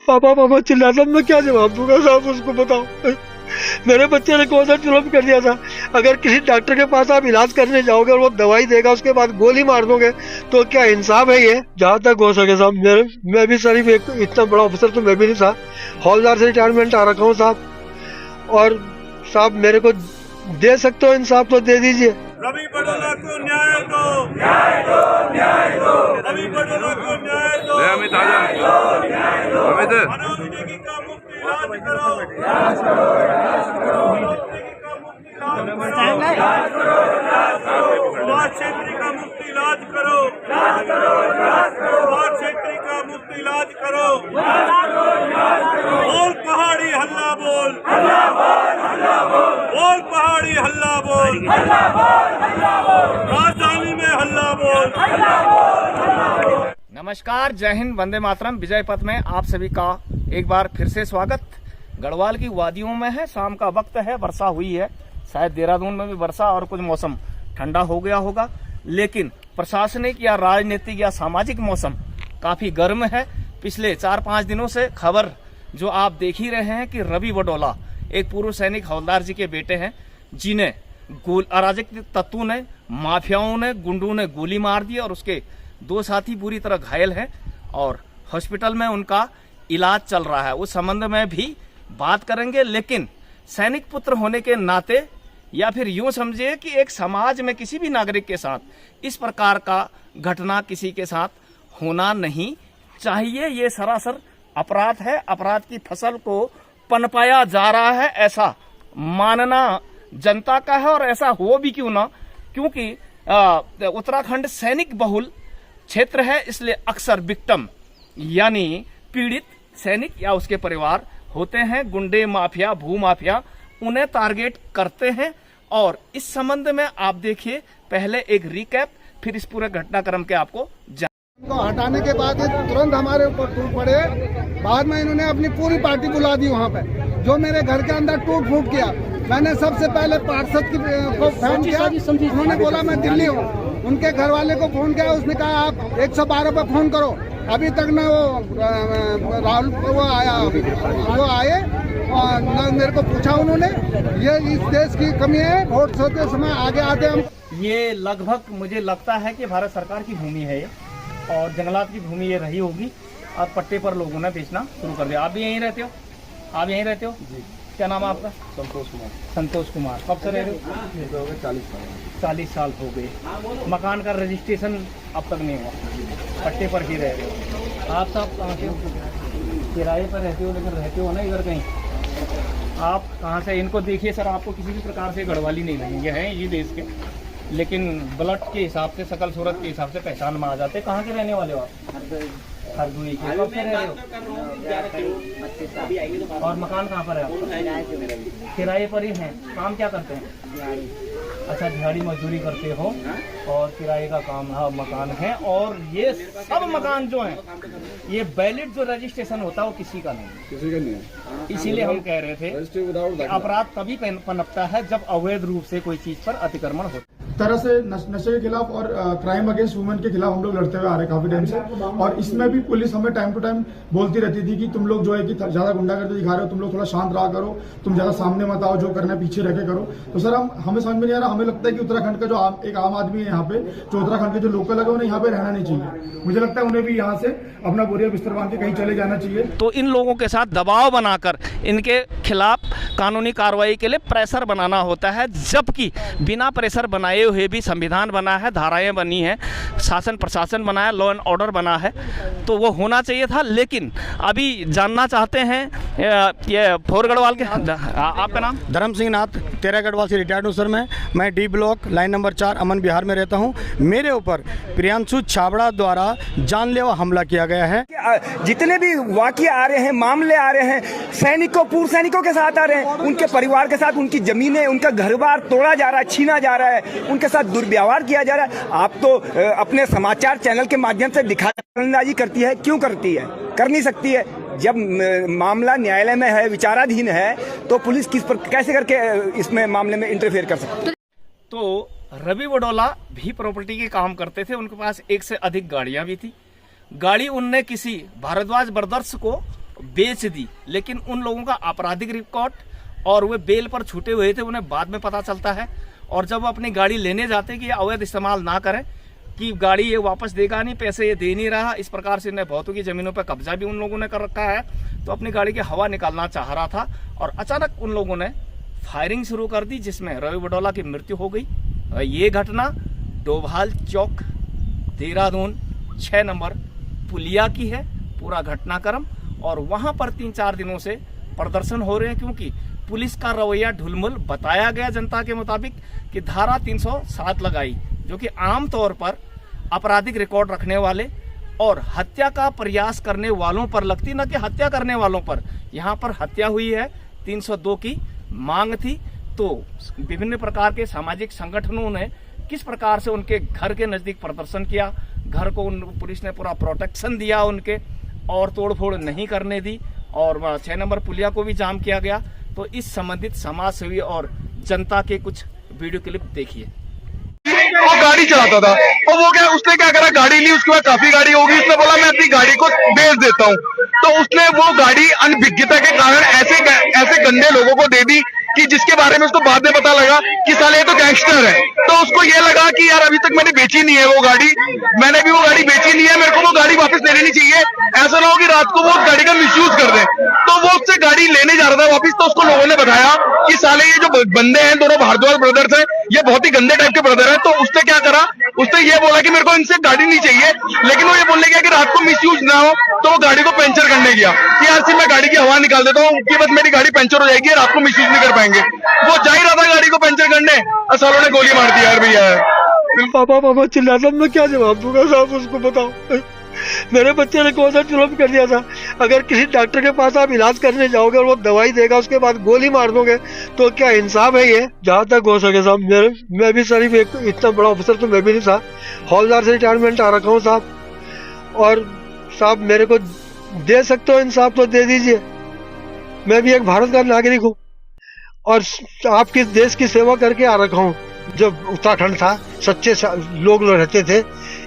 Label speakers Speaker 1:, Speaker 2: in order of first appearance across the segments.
Speaker 1: पापा पापा चिल्लाता, मैं क्या जवाब दूंगा साहब, उसको बताओ। मेरे बच्चे ने कौन सा जुल्म कर दिया था? अगर किसी डॉक्टर के पास आप इलाज करने जाओगे और वो दवाई देगा, उसके बाद गोली मार दोगे, तो क्या इंसाफ है ये? जहाँ तक हो सके साहब, मैं भी शरीफ एक इतना बड़ा ऑफिसर तो मैं भी नहीं था, हौलदार से रिटायरमेंट आ रखा हूँ साहब, और साहब मेरे को दे सकते हो इंसाफ तो दे दीजिए।
Speaker 2: रवि बडोला को न्याय दो, न्याय दो, न्याय दो। रवि बडोला को न्याय दो,
Speaker 3: अमित अमित
Speaker 2: मनोज नेगी का मुफ्त इलाज करो, इलाज करो, इलाज करो। मनोज नेगी का मुफ्त इलाज करो, इलाज करो। सुभाष छेत्री का मुफ्त इलाज करो, इलाज करो, इलाज करो। सुभाष छेत्री का मुफ्त इलाज करो, इलाज करो, इलाज करो। बोल पहाड़ी हल्ला बोल, हल्ला बोल, हल्ला बोल। बोल पहाड़ी हल्ला बोल, हल्ला बोल, हल्ला बोल। राजधानी में हल्ला बोल, हल्ला बोल, हल्ला बोल।
Speaker 4: नमस्कार, जय हिंद, वंदे मातरम। विजय पथ में आप सभी का एक बार फिर से स्वागत। गढ़वाल की वादियों में है, शाम का वक्त है, वर्षा हुई है, शायद देहरादून में भी वर्षा और कुछ मौसम ठंडा हो गया होगा, लेकिन प्रशासनिक या राजनीतिक या सामाजिक मौसम काफी गर्म है। पिछले 4-5 दिनों से खबर जो आप देख ही रहे हैं कि रवि बडोला एक पूर्व सैनिक हवलदार जी के बेटे हैं, जिन्हें अराजक तत्वों ने, माफियाओं ने, गुंडों ने गोली मार दी और उसके 2 साथी बुरी तरह घायल हैं और हॉस्पिटल में उनका इलाज चल रहा है। उस संबंध में भी बात करेंगे, लेकिन सैनिक पुत्र होने के नाते या फिर यूं समझिए कि एक समाज में किसी भी नागरिक के साथ इस प्रकार का घटना किसी के साथ होना नहीं चाहिए। ये सरासर अपराध है, अपराध की फसल को पनपाया जा रहा है, ऐसा मानना जनता का है। और ऐसा हो भी क्यों ना, क्योंकि उत्तराखंड सैनिक बहुल क्षेत्र है, इसलिए अक्सर विक्टिम यानी पीड़ित सैनिक या उसके परिवार होते हैं। गुंडे, माफिया, भू माफिया उन्हें टारगेट करते हैं। और इस संबंध में आप देखिए पहले एक रिकैप, फिर इस पूरे घटनाक्रम के आपको
Speaker 5: को हटाने के बाद तुरंत हमारे ऊपर टूट पड़े। बाद में इन्होंने अपनी पूरी पार्टी बुला दी वहाँ पे, जो मेरे घर के अंदर टूट फूट किया। मैंने सबसे पहले पार्षद को फोन किया, उन्होंने बोला मैं दिल्ली हूँ। उनके घर वाले को फोन किया, उसने कहा आप 112 पे फोन करो। अभी तक न वो राहुल वो आए और न मेरे को पूछा उन्होंने। ये इस देश की कमी है, वोट सोते समय आगे आते हम।
Speaker 4: ये लगभग मुझे लगता है कि भारत सरकार की भूमि है ये, और जंगलात की भूमि ये रही होगी, और पट्टे पर लोगों ने बेचना शुरू कर दिया। आप भी यहीं रहते हो? आप यहीं रहते हो जी? क्या नाम है आपका? संतोष कुमार। संतोष कुमार, कब से रह रहे हो? 40 साल हो गए। मकान का रजिस्ट्रेशन अब तक नहीं हुआ, पट्टे पर ही रह रहे हो। आप साहब कहाँ से हो? किराए पर रहते हो, लेकिन रहते हो ना इधर कहीं? आप कहाँ से? इनको देखिए सर, आपको किसी भी प्रकार से गढ़वाली नहीं लगेंगे, हैं ये देश के, लेकिन ब्लड के हिसाब से, शकल सूरत के हिसाब से पहचान में आ जाते। कहाँ के रहने वाले हो आप? हरदोई के। कब से रह रहे हो? और मकान कहाँ पर है आपका? किराए पर ही है। काम क्या करते हैं? अच्छा, दिहाड़ी मजदूरी करते हो और किराए का काम है, मकान है। और ये सब मकान जो है, ये वैलिड जो रजिस्ट्रेशन होता है वो किसी का नहीं है। इसीलिए हम कह रहे थे कि अपराध तभी पनपता है जब अवैध रूप से कोई चीज पर अतिक्रमण हो।
Speaker 6: तरह से नशे के खिलाफ और क्राइम अगेंस्ट वुमेन के खिलाफ हम लोग लड़ते हुए आ रहे हैं काफी टाइम से। और इसमें भी पुलिस हमें टाइम टू टाइम बोलती रहती थी कि तुम लोग जो है कि ज्यादा गुंडागर्दी दिखा रहे हो, तुम लोग थोड़ा शांत रहा करो, तुम ज्यादा सामने मत आओ, जो करना है पीछे रह के करो। तो सर हमें समझ में नहीं आ रहा। हमें लगता है कि उत्तराखंड का जो एक आम आदमी है यहाँ पे, जो उत्तराखंड के जो लोकल है, उन्हें यहाँ पे रहना नहीं चाहिए। मुझे लगता है उन्हें भी यहाँ से अपना बोरिया बिस्तर बांध के कहीं चले जाना चाहिए।
Speaker 4: तो इन लोगों के साथ दबाव बनाकर इनके खिलाफ कानूनी कार्रवाई के लिए प्रेशर बनाना होता है, जबकि बिना प्रेशर बनाए हुए भी संविधान बना है, धाराएं बनी है, शासन प्रशासन बना है, लॉ एंड ऑर्डर बना है, तो वो होना चाहिए था। लेकिन अभी जानना चाहते हैं ये फोर गढ़वाल के, आपका नाम?
Speaker 7: धर्म सिंह नाथ, 13 गढ़वाल से रिटायर्ड हूँ सर। मैं डी ब्लॉक लाइन नंबर 4 अमन बिहार में रहता हूँ। मेरे ऊपर प्रियांशु छाबड़ा द्वारा जानलेवा हमला किया गया है।
Speaker 8: जितने भी वाकये आ रहे हैं, मामले आ रहे हैं, सैनिकों, पूर्व सैनिकों के साथ आ रहे हैं, उनके परिवार के साथ उनकी जमीनें, उनका घर बार तोड़ा जा रहा है, छीना जा रहा है, उनके साथ दुर्व्यवहार किया जा रहा है। आप तो अपने समाचार चैनल के माध्यम से दिखाई करती है, क्यों करती है? कर नहीं सकती है। जब मामला न्यायालय में है, विचाराधीन है, तो पुलिस किस पर कैसे करके इसमें मामले में इंटरफेयर कर सकती है?
Speaker 4: तो रवि बडोला भी प्रॉपर्टी के काम करते थे, उनके पास 1 से अधिक गाड़ियां भी थी। गाड़ी उनने किसी भारद्वाज ब्रदर्स को बेच दी, लेकिन उन लोगों का आपराधिक रिकॉर्ड और वे बेल पर छूटे हुए थे, उन्हें बाद में पता चलता है। और जब वो अपनी गाड़ी लेने जाते हैं कि ये अवैध इस्तेमाल ना करें, कि गाड़ी ये वापस देगा नहीं, पैसे ये दे नहीं रहा, इस प्रकार से इन्हें बहुतों की जमीनों पर कब्जा भी उन लोगों ने कर रखा है, तो अपनी गाड़ी की हवा निकालना चाह रहा था और अचानक उन लोगों ने फायरिंग शुरू कर दी, जिसमें रवि बडोला की मृत्यु हो गई। ये घटना डोभाल चौक देहरादून 6 नंबर पुलिया की है पूरा घटनाक्रम। और वहां पर 3-4 दिनों से प्रदर्शन हो रहे हैं, क्योंकि पुलिस का रवैया ढुलमुल बताया गया जनता के मुताबिक कि धारा 307 लगाई, जो कि आमतौर पर आपराधिक रिकॉर्ड रखने वाले और हत्या का प्रयास करने वालों पर लगती, न कि हत्या करने वालों पर। यहाँ पर हत्या हुई है, 302 की मांग थी, तो विभिन्न प्रकार के सामाजिक संगठनों ने किस प्रकार से उनके घर के नजदीक प्रदर्शन किया, घर को पुलिस ने पूरा प्रोटेक्शन दिया उनके, और तोड़फोड़ नहीं करने दी, और 6 नंबर पुलिया को भी जाम किया गया। तो इस संबंधित समाज सेवी और जनता के कुछ वीडियो क्लिप देखिए।
Speaker 9: वो गाड़ी चलाता था और वो क्या, उसने क्या करा, गाड़ी ली, उसके बाद काफी गाड़ी होगी, उसने बोला मैं अपनी गाड़ी को बेच देता हूँ। तो उसने वो गाड़ी अनभिज्ञता के कारण ऐसे गंदे लोगों को दे दी कि जिसके बारे में उसको बाद में पता लगा कि साले ये तो गैंगस्टर है। तो उसको ये लगा कि यार अभी तक मैंने बेची नहीं है वो गाड़ी, मैंने भी वो गाड़ी बेची नहीं है, मेरे को वो गाड़ी वापस ले लेनी चाहिए, ऐसा ना हो कि रात को वो उस गाड़ी का मिसयूज कर दे। तो वो उससे गाड़ी लेने जा रहा था वापस, तो उसको लोगों ने बताया कि साले ये जो बंदे हैं दोनों भारद्वाज ब्रदर्स हैं, ये बहुत ही गंदे टाइप के ब्रदर हैं। तो उसने क्या करा, उसने ये बोला कि मेरे को इनसे गाड़ी नहीं चाहिए, लेकिन वो ये बोलने गया कि रात को मिसयूज ना हो, तो वो गाड़ी को पंचर करने गया कि यार सिर्फ मैं गाड़ी की हवा निकाल देता हूँ कि बस मेरी गाड़ी पंचर हो जाएगी, रात को मिसयूज नहीं कर पाएंगे। वो जा ही रहा था गाड़ी को पंचर करने, सालों ने गोली मार दी यार भैया।
Speaker 1: पापा चिल्लाता, मैं क्या जवाब दूंगा साहब, उसको बताओ। मेरे बच्चे ने कौन सा जुल्म कर दिया था। अगर किसी डॉक्टर के पास आप इलाज करने जाओगे और वो दवाई देगा, उसके बाद गोली मार दोगे, तो क्या इंसाफ है ये? जहाँ तक हो सके साहब, मैं भी शरीफ एक इतना बड़ा ऑफिसर तो मैं भी नहीं था, हौलदार से रिटायरमेंट आ रखा हूँ साहब, और साहब मेरे को दे सकते हो इंसाफ तो दे दीजिए। मैं भी एक भारत का नागरिक हूँ और आपके देश की सेवा करके आ रखा हूँ। जब उत्तराखंड था, सच्चे लोग रहते थे,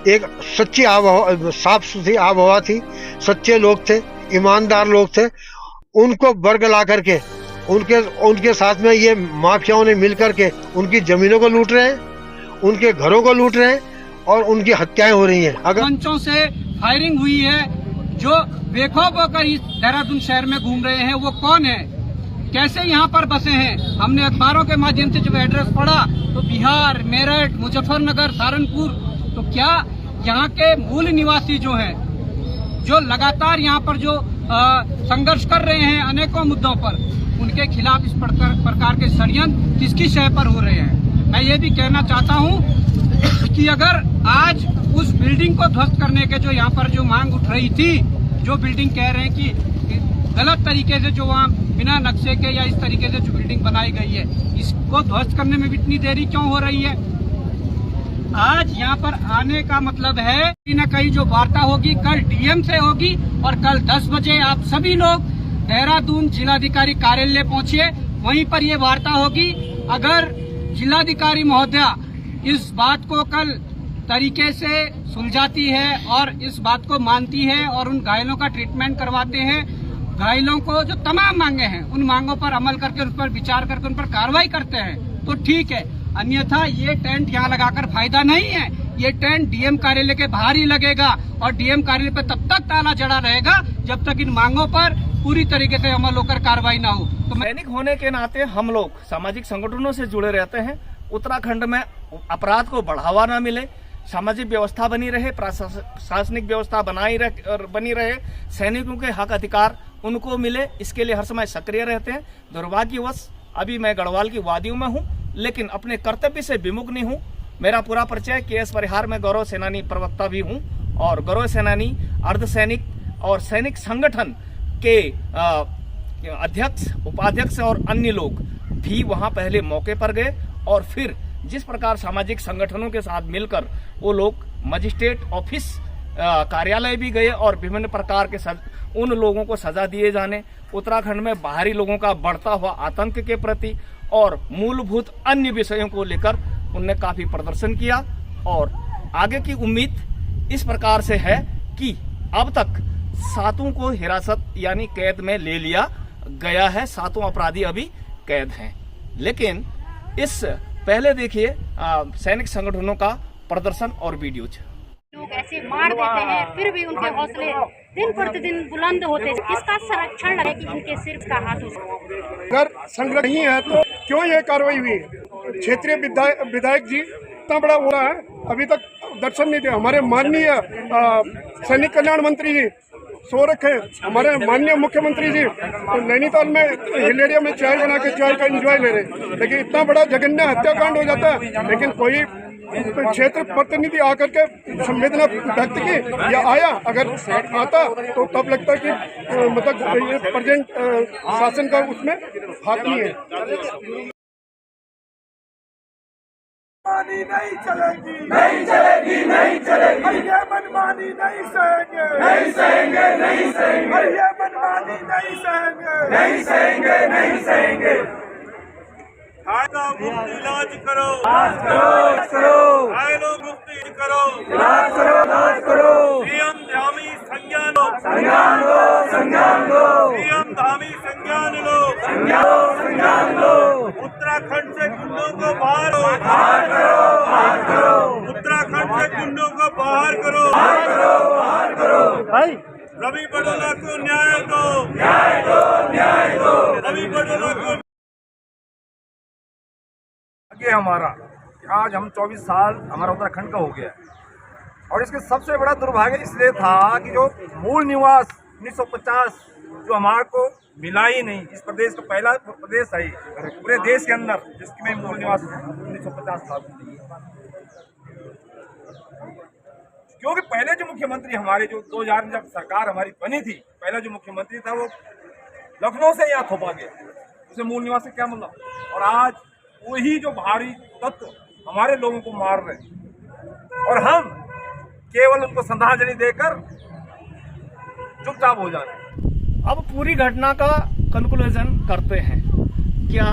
Speaker 1: एक सच्ची आबहवा, साफ सुथरी आबहवा थी, सच्चे लोग थे, ईमानदार लोग थे, उनको बरगला करके उनके साथ में ये माफियाओं ने मिल करके उनकी जमीनों को लूट रहे हैं, उनके घरों को लूट रहे हैं और उनकी हत्याएं हो रही हैं। अगर
Speaker 10: मंचों से फायरिंग हुई है, जो बेखौफ होकर इस देहरादून शहर में घूम रहे हैं वो कौन है, कैसे यहाँ पर बसे हैं? हमने अखबारों के माध्यम से जब एड्रेस पढ़ा तो बिहार, मेरठ, मुजफ्फरनगर, सहारनपुर, तो क्या यहाँ के मूल निवासी जो हैं, जो लगातार यहाँ पर जो संघर्ष कर रहे हैं अनेकों मुद्दों पर, उनके खिलाफ इस प्रकार के षड्यंत्र किसकी शय पर हो रहे हैं? मैं ये भी कहना चाहता हूँ कि अगर आज उस बिल्डिंग को ध्वस्त करने के जो यहाँ पर जो मांग उठ रही थी, जो बिल्डिंग कह रहे हैं कि गलत तरीके से जो वहाँ बिना नक्शे के या इस तरीके से जो बिल्डिंग बनाई गई है, इसको ध्वस्त करने में भी इतनी देरी क्यों हो रही है? आज यहाँ पर आने का मतलब है कहीं न कहीं जो वार्ता होगी कल डीएम से होगी, और कल 10 बजे आप सभी लोग देहरादून जिलाधिकारी कार्यालय पहुंचिए, वहीं पर ये वार्ता होगी। अगर जिलाधिकारी महोदया इस बात को कल तरीके से सुलझाती है और इस बात को मानती है और उन घायलों का ट्रीटमेंट करवाते हैं, घायलों को जो तमाम मांगे हैं उन मांगों पर अमल करके उन पर विचार करके उन पर कार्रवाई करते हैं तो ठीक है, अन्यथा ये टेंट यहाँ लगाकर फायदा नहीं है। ये टेंट डीएम कार्यालय के बाहर ही लगेगा और डीएम कार्यालय पर तब तक ताला जड़ा रहेगा जब तक इन मांगों पर पूरी तरीके से अमल होकर कार्रवाई ना हो। तो
Speaker 4: सैनिक होने के नाते हम लोग सामाजिक संगठनों से जुड़े रहते हैं। उत्तराखंड में अपराध को बढ़ावा न मिले, सामाजिक व्यवस्था बनी रहे, प्रशासनिक व्यवस्था बनी रहे, सैनिकों के हक अधिकार उनको मिले, इसके लिए हर समय सक्रिय रहते हैं। दुर्भाग्यवश अभी मैं गढ़वाल की वादियों में हूं, लेकिन अपने कर्तव्य से विमुख नहीं हूं। मेरा पूरा परिचय केएस परिहार में गौरव सेनानी प्रवक्ता भी हूं और गौरव सेनानी, अर्धसैनिक और सैनिक संगठन के अध्यक्ष, उपाध्यक्ष और अन्य लोग भी वहां पहले मौके पर गए और फिर जिस प्रकार सामाजिक संगठनों के साथ मिलकर वो लोग मजिस्ट्रेट ऑफिस कार्यालय भी गए और विभिन्न प्रकार के उन लोगों को सजा दिए जाने, उत्तराखंड में बाहरी लोगों का बढ़ता हुआ आतंक के प्रति और मूलभूत अन्य विषयों को लेकर उनने काफी प्रदर्शन किया। और आगे की उम्मीद इस प्रकार से है कि अब तक 7 को हिरासत यानी कैद में ले लिया गया है। 7 अपराधी अभी कैद हैं। लेकिन इस पहले देखिए सैनिक संगठनों का प्रदर्शन और वीडियोज।
Speaker 11: लोग ऐसे मार देते हैं, फिर भी उनके हौसले दिन प्रतिदिन बुलंद होते हैं। इसका संरक्षण लगे कि इनके सिर का हाथ हो।
Speaker 6: अगर संग्रह नहीं है तो क्यों ये कार्रवाई हुई? क्षेत्रीय विधायक जी इतना बड़ा हो रहा है, अभी तक दर्शन नहीं दिया। हमारे माननीय सैनिक कल्याण मंत्री जी सो रखे, हमारे माननीय मुख्यमंत्री जी नैनीताल में हिलेरिया में चाय बना के चाय का एंजॉय ले रहे, लेकिन इतना बड़ा जघन्य हत्याकांड हो जाता है। लेकिन कोई क्षेत्र प्रतिनिधि आकर के संवेदना व्यक्त की या आया, अगर आता तो तब लगता है कि मतलब ये प्रेजेंट शासन का उसमें हाथ नहीं है।
Speaker 2: मनमानी नहीं चलेगी, नहीं चलेगी, नहीं चलेगी। ये मनमानी नहीं सहेंगे, नहीं सहेंगे, नहीं सहेंगे। ये मनमानी नहीं सहेंगे, नहीं सहेंगे, नहीं सहेंगे। मुफ्त इलाज करो, इलाज करो, इलाज करो। घायलों मुफ्त करो, इलाज करो, इलाज करो। पीएम धामी संज्ञान लो, संज्ञान लो, संज्ञान लो। पीएम धामी संज्ञान लो, संज्ञान लो, संज्ञान लो। उत्तराखंड से गुंडों को बाहर करो, बाहर करो। उत्तराखंड से गुंडों को बाहर करो, बाहर करो, बाहर करो। रवि बड़ोला को न्याय दो, न्याय दो, न्याय दो। रवि बड़ोला को
Speaker 12: ये हमारा आज हम 24 साल हमारा उत्तराखंड का हो गया है। और इसके सबसे बड़ा दुर्भाग्य इसलिए था कि जो मूल निवास 1950 जो हमारे को मिला ही नहीं, इस प्रदेश का पहला प्रदेश है पूरे देश के अंदर जिसकी में मूल निवास 1950 साल। क्योंकि पहले जो मुख्यमंत्री हमारे जो 2000 में जब सरकार हमारी बनी थी, पहला जो मुख्यमंत्री था वो लखनऊ से यहाँ थोपा गया, उसे मूल निवास से क्या मतलब। और आज वही जो भारी तत्व हमारे लोगों को मार रहे और हम केवल उनको श्रद्धांजलि देकर चुपचाप हो जा रहे।
Speaker 4: अब पूरी घटना का कंक्लूजन करते हैं। क्या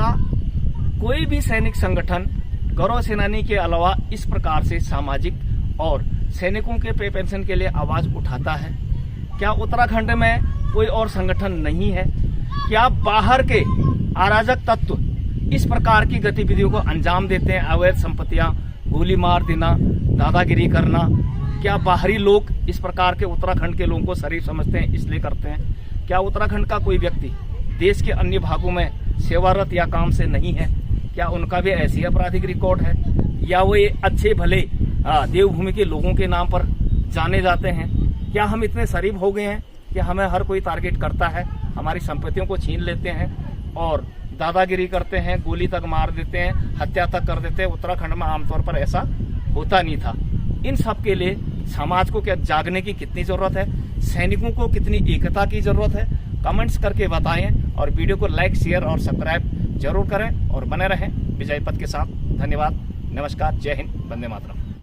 Speaker 4: कोई भी सैनिक संगठन गौरव सेनानी के अलावा इस प्रकार से सामाजिक और सैनिकों के पे पेंशन के लिए आवाज उठाता है? क्या उत्तराखंड में कोई और संगठन नहीं है? क्या बाहर के अराजक तत्व इस प्रकार की गतिविधियों को अंजाम देते हैं? अवैध संपत्तियां, गोली मार देना, दादागिरी करना। क्या बाहरी लोग इस प्रकार के उत्तराखंड के लोगों को शरीफ समझते हैं इसलिए करते हैं? क्या उत्तराखंड का कोई व्यक्ति देश के अन्य भागों में सेवारत या काम से नहीं है? क्या उनका भी ऐसी आपराधिक रिकॉर्ड है? या वो ये अच्छे भले देवभूमि के लोगों के नाम पर जाने जाते हैं? क्या हम इतने शरीफ हो गए हैं कि हमें हर कोई टारगेट करता है, हमारी संपत्तियों को छीन लेते हैं और दादागिरी करते हैं, गोली तक मार देते हैं, हत्या तक कर देते हैं? उत्तराखंड में आमतौर पर ऐसा होता नहीं था। इन सब के लिए समाज को क्या जागने की कितनी जरूरत है? सैनिकों को कितनी एकता की जरूरत है? कमेंट्स करके बताएं और वीडियो को लाइक, शेयर और सब्सक्राइब जरूर करें और बने रहें विजय पथ के साथ। धन्यवाद, नमस्कार, जय हिंद, वंदे मातरम।